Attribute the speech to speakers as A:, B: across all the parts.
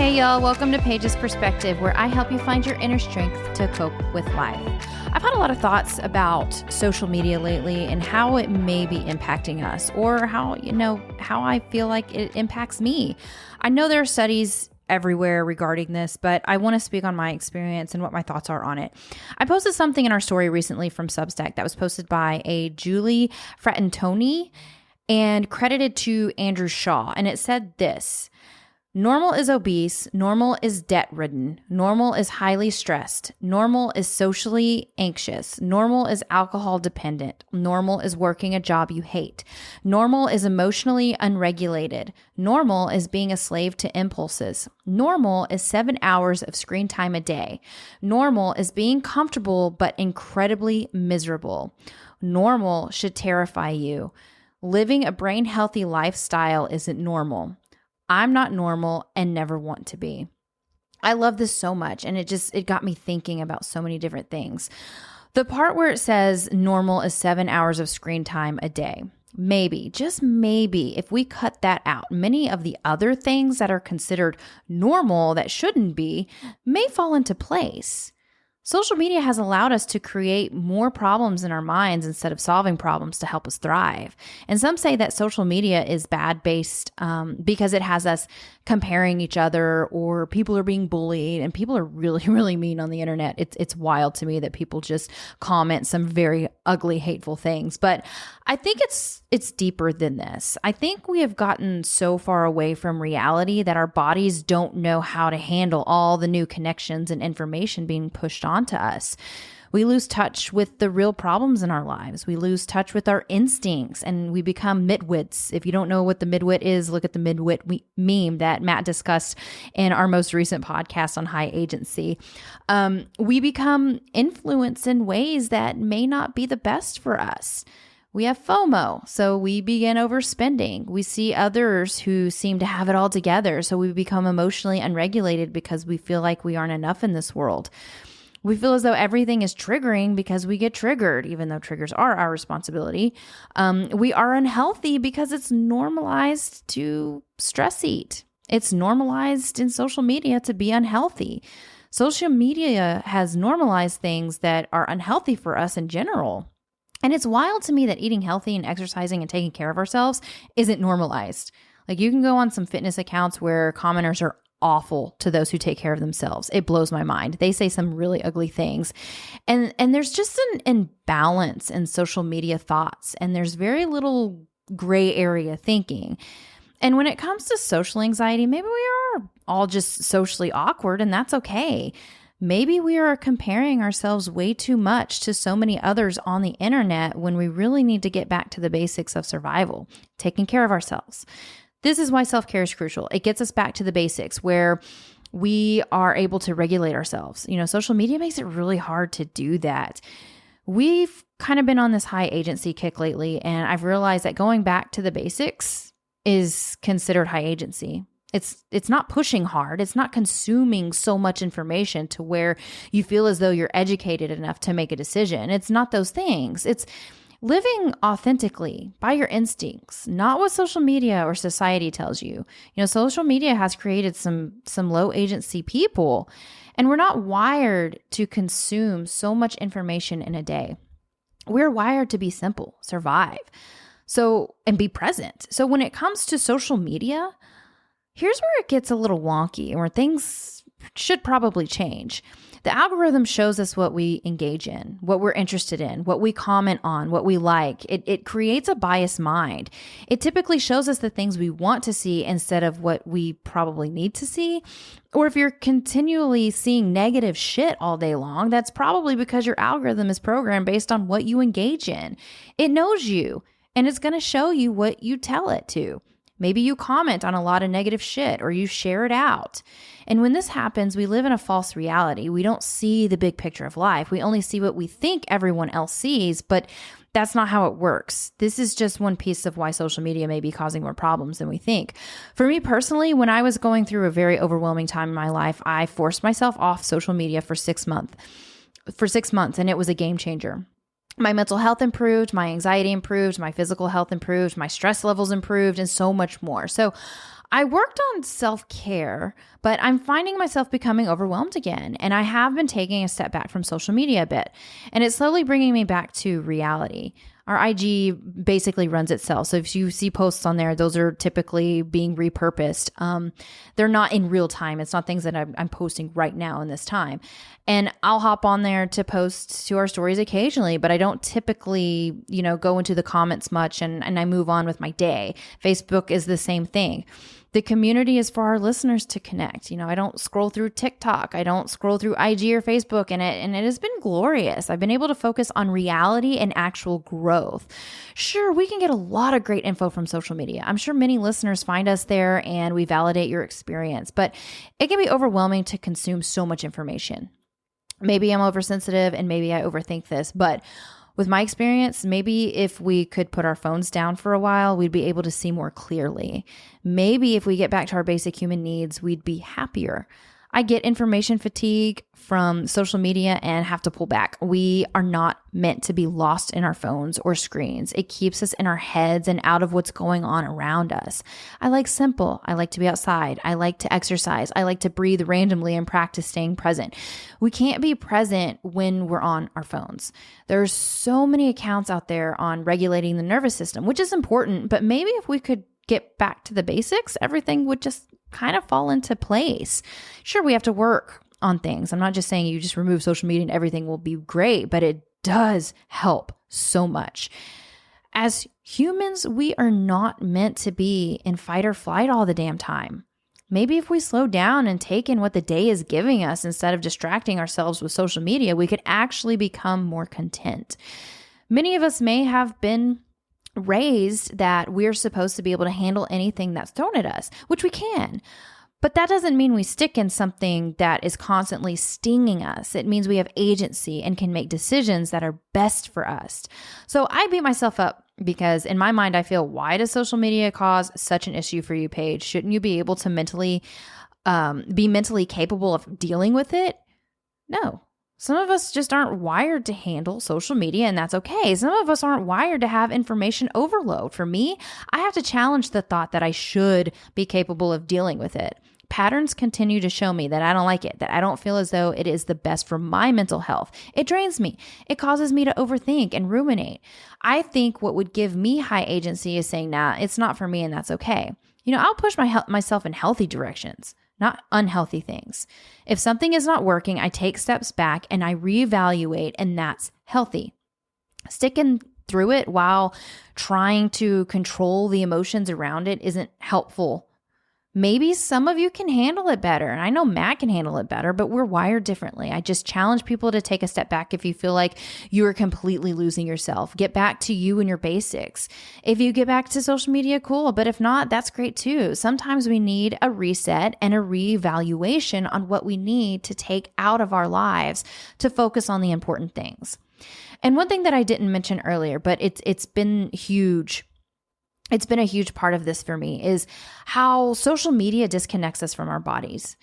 A: Hey y'all, welcome to Paige's Perspective, where I help you find your inner strength to cope with life. I've had a lot of thoughts about social media lately and how it may be impacting us, or how I feel like it impacts me. I know there are studies everywhere regarding this, but I want to speak on my experience and what my thoughts are on it. I posted something in our story recently from Substack that was posted by a Julie Frattantoni and credited to Andrew Shaw. And it said this: normal is obese, normal is debt-ridden, normal is highly stressed, normal is socially anxious, normal is alcohol dependent, normal is working a job you hate, normal is emotionally unregulated, normal is being a slave to impulses, normal is 7 hours of screen time a day, normal is being comfortable but incredibly miserable, normal should terrify you, living a brain-healthy lifestyle isn't normal. I'm not normal and never want to be. I love this so much, and it got me thinking about so many different things. The part where it says normal is 7 hours of screen time a day. Maybe, just maybe, if we cut that out, many of the other things that are considered normal that shouldn't be may fall into place. Social media has allowed us to create more problems in our minds instead of solving problems to help us thrive. And some say that social media is bad based because it has us comparing each other, or people are being bullied, and people are really, really mean on the internet. It's wild to me that people just comment some very ugly, hateful things. But I think it's deeper than this. I think we have gotten so far away from reality that our bodies don't know how to handle all the new connections and information being pushed onto us. We lose touch with the real problems in our lives. We lose touch with our instincts, and we become midwits. If you don't know what the midwit is, look at the midwit meme that Matt discussed in our most recent podcast on high agency. We become influenced in ways that may not be the best for us. We have FOMO, so we begin overspending. We see others who seem to have it all together, so we become emotionally unregulated because we feel like we aren't enough in this world. We feel as though everything is triggering because we get triggered, even though triggers are our responsibility. We are unhealthy because it's normalized to stress eat. It's normalized in social media to be unhealthy. Social media has normalized things that are unhealthy for us in general. And it's wild to me that eating healthy and exercising and taking care of ourselves isn't normalized. Like, you can go on some fitness accounts where commenters are awful to those who take care of themselves. It blows my mind. They say some really ugly things. And there's just an imbalance in social media thoughts, and there's very little gray area thinking. And when it comes to social anxiety, maybe we are all just socially awkward, and that's okay. Maybe we are comparing ourselves way too much to so many others on the internet when we really need to get back to the basics of survival, taking care of ourselves. This is why self-care is crucial. It gets us back to the basics where we are able to regulate ourselves. Social media makes it really hard to do that. We've kind of been on this high agency kick lately, and I've realized that going back to the basics is considered high agency. It's not pushing hard. It's not consuming so much information to where you feel as though you're educated enough to make a decision. It's not those things. It's living authentically by your instincts, not what social media or society tells you. Social media has created some low agency people, and we're not wired to consume so much information in a day. We're wired to be simple, survive, and be present. So when it comes to social media, here's where it gets a little wonky and where things should probably change. The algorithm shows us what we engage in, what we're interested in, what we comment on, what we like. It creates a biased mind. It typically shows us the things we want to see instead of what we probably need to see. Or if you're continually seeing negative shit all day long, that's probably because your algorithm is programmed based on what you engage in. It knows you, and it's going to show you what you tell it to. Maybe you comment on a lot of negative shit, or you share it out. And when this happens, we live in a false reality. We don't see the big picture of life. We only see what we think everyone else sees, but that's not how it works. This is just one piece of why social media may be causing more problems than we think. For me personally, when I was going through a very overwhelming time in my life, I forced myself off social media for 6 months, and it was a game changer. My mental health improved, my anxiety improved, my physical health improved, my stress levels improved, and so much more. So I worked on self-care, but I'm finding myself becoming overwhelmed again. And I have been taking a step back from social media a bit, and it's slowly bringing me back to reality. Our IG basically runs itself. So if you see posts on there, those are typically being repurposed. They're not in real time. It's not things that I'm posting right now in this time. And I'll hop on there to post to our stories occasionally, but I don't typically, go into the comments much, and I move on with my day. Facebook is the same thing. The community is for our listeners to connect. I don't scroll through TikTok. I don't scroll through IG or Facebook, and it has been glorious. I've been able to focus on reality and actual growth. Sure, we can get a lot of great info from social media. I'm sure many listeners find us there and we validate your experience, but it can be overwhelming to consume so much information. Maybe I'm oversensitive and maybe I overthink this, but with my experience, maybe if we could put our phones down for a while, we'd be able to see more clearly. Maybe if we get back to our basic human needs, we'd be happier. I get information fatigue from social media and have to pull back. We are not meant to be lost in our phones or screens. It keeps us in our heads and out of what's going on around us. I like simple. I like to be outside. I like to exercise. I like to breathe randomly and practice staying present. We can't be present when we're on our phones. There's so many accounts out there on regulating the nervous system, which is important, but maybe if we could get back to the basics, everything would just kind of fall into place. Sure, we have to work on things. I'm not just saying you just remove social media and everything will be great, but it does help so much. As humans, we are not meant to be in fight or flight all the damn time. Maybe if we slow down and take in what the day is giving us instead of distracting ourselves with social media, we could actually become more content. Many of us may have been raised that we're supposed to be able to handle anything that's thrown at us, which we can. But that doesn't mean we stick in something that is constantly stinging us. It means we have agency and can make decisions that are best for us. So I beat myself up because in my mind, I feel, why does social media cause such an issue for you, Paige? Shouldn't you be able to be mentally capable of dealing with it? No. Some of us just aren't wired to handle social media, and that's okay. Some of us aren't wired to have information overload. For me, I have to challenge the thought that I should be capable of dealing with it. Patterns continue to show me that I don't like it, that I don't feel as though it is the best for my mental health. It drains me. It causes me to overthink and ruminate. I think what would give me high agency is saying, nah, it's not for me, and that's okay. I'll push myself in healthy directions, not unhealthy things. If something is not working, I take steps back and I reevaluate, and that's healthy. Sticking through it while trying to control the emotions around it isn't helpful. Maybe some of you can handle it better, and I know Matt can handle it better, but we're wired differently. I just challenge people to take a step back if you feel like you are completely losing yourself. Get back to you and your basics. If you get back to social media, cool, but if not, that's great too. Sometimes we need a reset and a reevaluation on what we need to take out of our lives to focus on the important things. And one thing that I didn't mention earlier, but it's been huge. It's been a huge part of this for me, is how social media disconnects us from our bodies.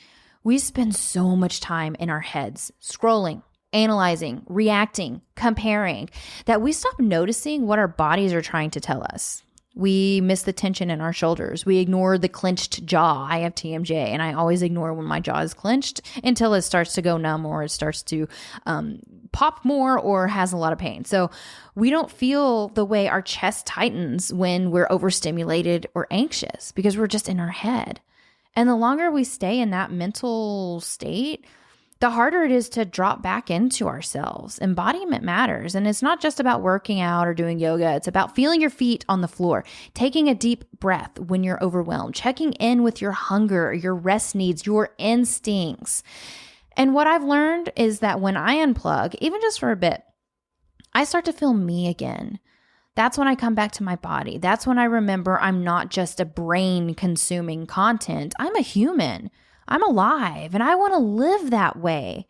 A: We spend so much time in our heads, scrolling, analyzing, reacting, comparing, that we stop noticing what our bodies are trying to tell us. We miss the tension in our shoulders. We ignore the clenched jaw. I have TMJ, and I always ignore when my jaw is clenched until it starts to go numb or it starts to pop more or has a lot of pain. So we don't feel the way our chest tightens when we're overstimulated or anxious because we're just in our head. And the longer we stay in that mental state, the harder it is to drop back into ourselves. Embodiment matters. And it's not just about working out or doing yoga. It's about feeling your feet on the floor, taking a deep breath when you're overwhelmed, checking in with your hunger, your rest needs, your instincts. And what I've learned is that when I unplug, even just for a bit, I start to feel me again. That's when I come back to my body. That's when I remember I'm not just a brain consuming content. I'm a human. I'm alive and I want to live that way.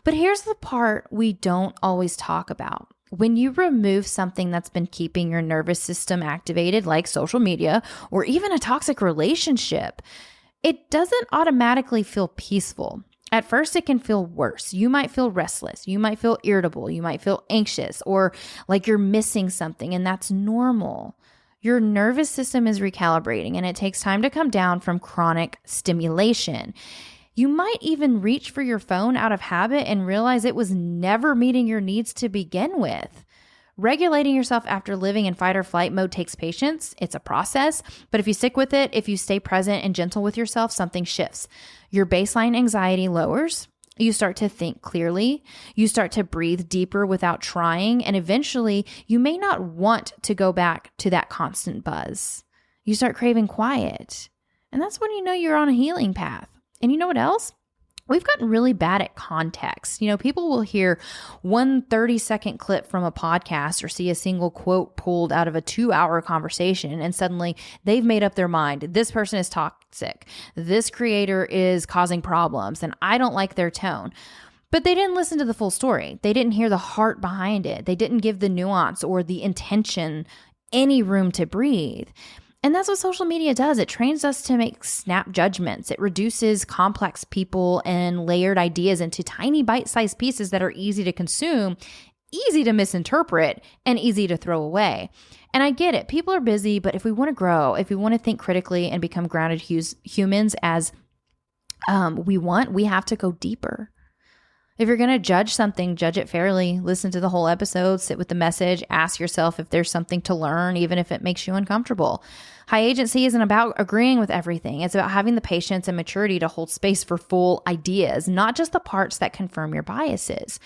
A: But here's the part we don't always talk about. When you remove something that's been keeping your nervous system activated, like social media or even a toxic relationship, it doesn't automatically feel peaceful. At first, it can feel worse. You might feel restless. You might feel irritable. You might feel anxious or like you're missing something, and that's normal. Your nervous system is recalibrating, and it takes time to come down from chronic stimulation. You might even reach for your phone out of habit and realize it was never meeting your needs to begin with. Regulating yourself after living in fight or flight mode takes patience. It's a process, but if you stick with it, if you stay present and gentle with yourself, something shifts. Your baseline anxiety lowers. You start to think clearly. You start to breathe deeper without trying, and eventually you may not want to go back to that constant buzz. You start craving quiet, and that's when you know you're on a healing path. And you know what else? We've gotten really bad at context. People will hear one 30-second clip from a podcast or see a single quote pulled out of a 2-hour conversation, and suddenly they've made up their mind. This person is toxic. This creator is causing problems, and I don't like their tone. But they didn't listen to the full story. They didn't hear the heart behind it. They didn't give the nuance or the intention any room to breathe. And that's what social media does. It trains us to make snap judgments. It reduces complex people and layered ideas into tiny bite-sized pieces that are easy to consume, easy to misinterpret, and easy to throw away. And I get it. People are busy, but if we want to grow, if we want to think critically and become grounded humans as we have to go deeper. If you're going to judge something, judge it fairly. Listen to the whole episode, sit with the message, ask yourself if there's something to learn, even if it makes you uncomfortable. High agency isn't about agreeing with everything. It's about having the patience and maturity to hold space for full ideas, not just the parts that confirm your biases.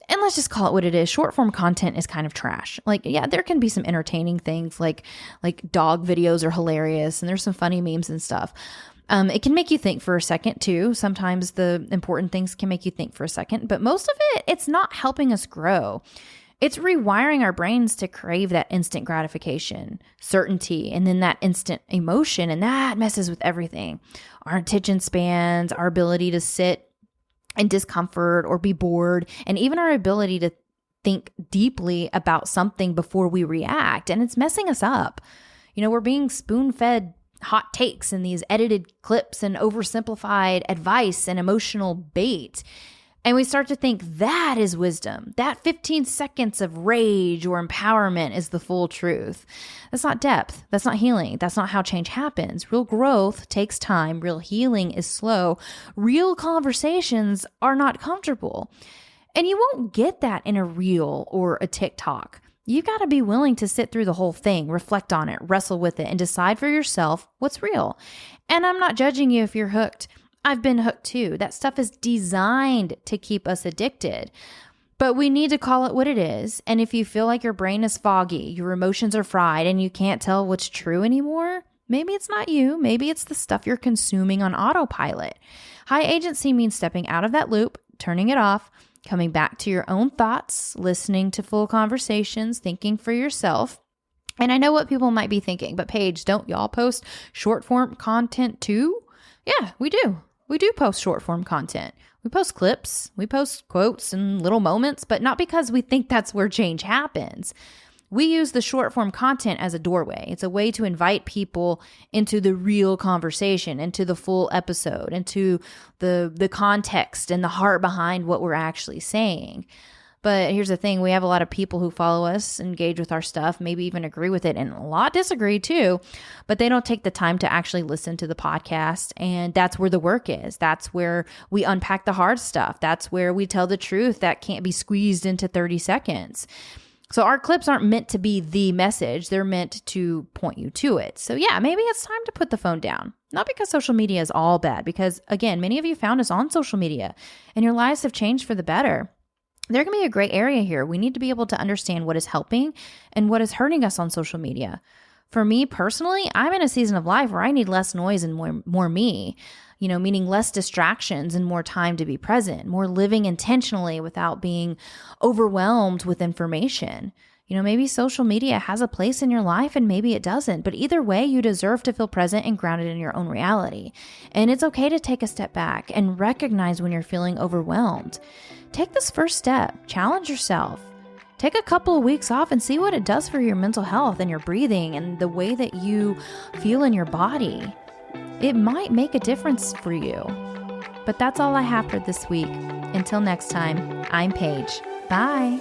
A: And let's just call it what it is. Short form content is kind of trash. There can be some entertaining things like dog videos are hilarious and there's some funny memes and stuff. It can make you think for a second too. Sometimes the important things can make you think for a second, but most of it's not helping us grow. It's rewiring our brains to crave that instant gratification, certainty, and then that instant emotion, and that messes with everything. Our attention spans, our ability to sit in discomfort or be bored, and even our ability to think deeply about something before we react, and it's messing us up. We're being spoon-fed hot takes and these edited clips and oversimplified advice and emotional bait. And we start to think that is wisdom. That 15 seconds of rage or empowerment is the full truth. That's not depth. That's not healing. That's not how change happens. Real growth takes time. Real healing is slow. Real conversations are not comfortable. And you won't get that in a reel or a TikTok. You've got to be willing to sit through the whole thing, reflect on it, wrestle with it, and decide for yourself what's real. And I'm not judging you if you're hooked. I've been hooked too. That stuff is designed to keep us addicted. But we need to call it what it is. And if you feel like your brain is foggy, your emotions are fried, and you can't tell what's true anymore, maybe it's not you. Maybe it's the stuff you're consuming on autopilot. High agency means stepping out of that loop, turning it off, coming back to your own thoughts, listening to full conversations, thinking for yourself. And I know what people might be thinking, but Paige, don't y'all post short form content too? Yeah, we do. We do post short form content. We post clips, we post quotes and little moments, but not because we think that's where change happens. We use the short form content as a doorway. It's a way to invite people into the real conversation, into the full episode, into the context and the heart behind what we're actually saying. But here's the thing. We have a lot of people who follow us, engage with our stuff, maybe even agree with it, and a lot disagree too, but they don't take the time to actually listen to the podcast. And that's where the work is. That's where we unpack the hard stuff. That's where we tell the truth that can't be squeezed into 30 seconds. So our clips aren't meant to be the message. They're meant to point you to it. So yeah, maybe it's time to put the phone down. Not because social media is all bad, because again, many of you found us on social media and your lives have changed for the better. There can be a gray area here. We need to be able to understand what is helping and what is hurting us on social media. For me personally, I'm in a season of life where I need less noise and more me, meaning less distractions and more time to be present, more living intentionally without being overwhelmed with information. Maybe social media has a place in your life and maybe it doesn't, but either way, you deserve to feel present and grounded in your own reality. And it's okay to take a step back and recognize when you're feeling overwhelmed. Take this first step, challenge yourself. Take a couple of weeks off and see what it does for your mental health and your breathing and the way that you feel in your body. It might make a difference for you. But that's all I have for this week. Until next time, I'm Paige. Bye.